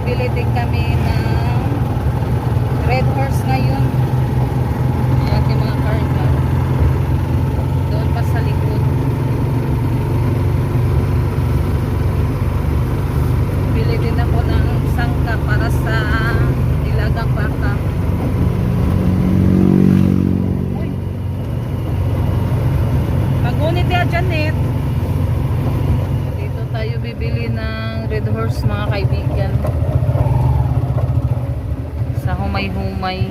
bibili din kami ng Red Horse ngayon. Ayan yung mga karga. Doon pa sa likod. Bili din ako ng sangka para sa nilagang baka. Uy. Magunit ya Janet. Dito tayo bibili ng Red Horse mga kaibigan. Sa humay-humay.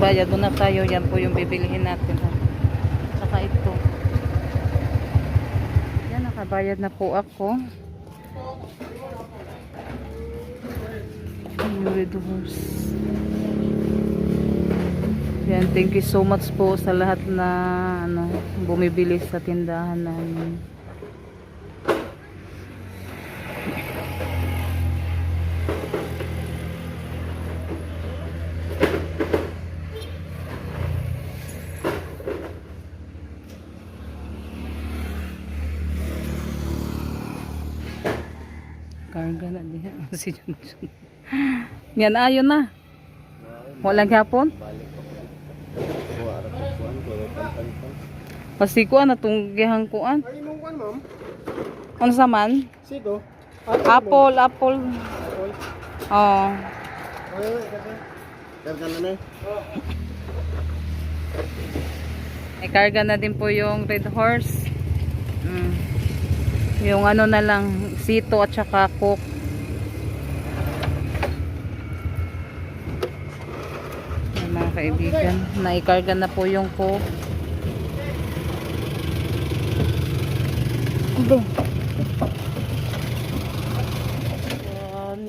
Bayad muna tayo. Yan po yung bibilihin natin. Saka ito. Yan, nakabayad na po ako. Yung Red Horse. Yan, thank you so much po sa lahat na bumibili sa tindahan namin. Karga na diha si Junjun. Yan ayon na. Walang hapon. Pasikuan na itong gihang kuan. Ay, nung kuan, ma'am. Ano sa man? Sito. Apple. Oh. Ay, karga na na. May karga na din po yung Red Horse. Yung ano na lang, sito at saka coke. Ay, mga kaibigan, naikarga na po yung coke.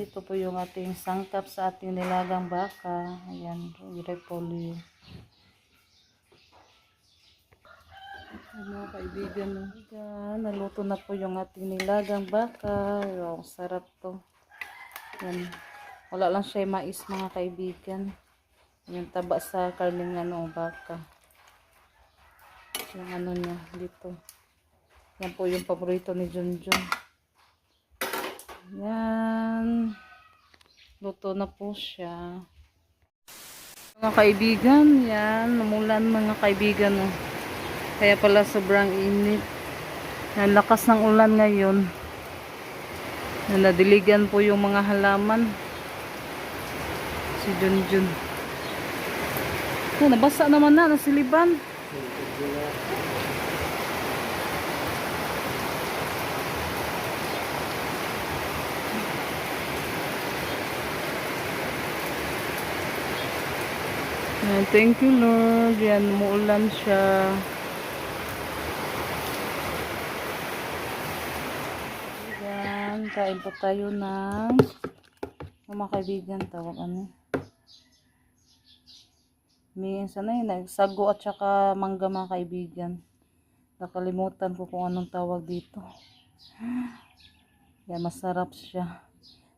Ito po yung ating sangkap sa ating nilagang baka. Ayan, repolyo. Mga kaibigan, naluto na po yung ating nilagang baka. Wow, sarap to. Yan. Wala lang siya mais mga kaibigan. Yung taba sa karning baka. Yung ano niya dito. Yan po yung paborito ni Junjun. Yan. Luto na po siya. Mga kaibigan, yan. Namulan mga kaibigan. Oh. Kaya pala sobrang init. Ang lakas ng ulan ngayon. Nadiligan po yung mga halaman. Si Junjun. Nabasa naman na. Nasiliban. Thank you Lord. Yan, muulan siya. Kain po tayo ng mga kaibigan, tawag ano minsan na yun, sago at saka mangga mga kaibigan. Nakalimutan ko kung anong tawag dito. Yan, masarap siya.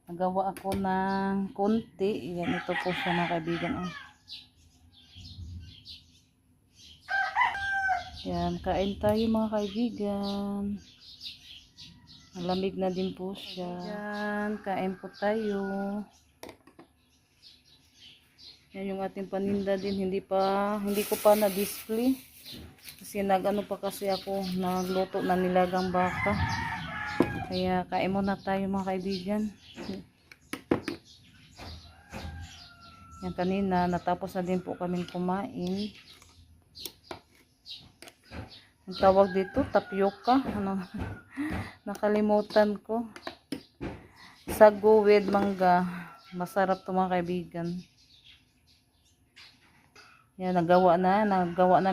Nagawa ako ng konti. Yan, ito po siya mga kaibigan. Yan, kain tayo mga kaibigan. Malamig na din po siya. Yan, kain po tayo. Yan yung ating paninda din. Hindi ko pa na-display. Kasi pa kasi ako nagluto na nilagang baka. Kaya kain muna tayo mga kaibigan. Yan kanina, natapos na din po kaming kumain. Ang tawag dito, tapioca. Nakalimutan ko. Sago with mangga. Masarap to mga kaibigan. Yan, nagawa na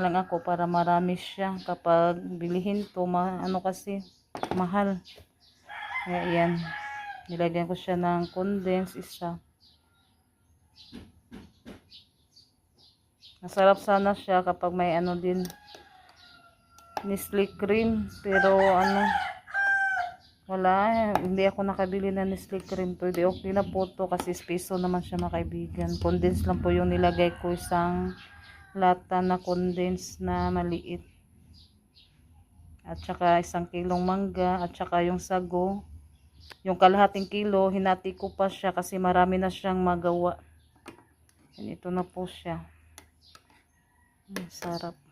lang ako para marami siya. Kapag bilihin to, kasi mahal. Kaya yan. Nilagyan ko siya ng condense isa. Masarap sana siya kapag may din. Nestle cream, pero wala, hindi ako nakabili na Nestle cream. Pwede okay na po to kasi peso naman siya mga kaibigan. Condense lang po yung nilagay ko, isang lata na condense na maliit. At saka 1 kilong mangga, at saka yung sago. Yung kalahating kilo, hinati ko pa siya kasi marami na siyang magawa. Yan, ito na po siya. Sarap.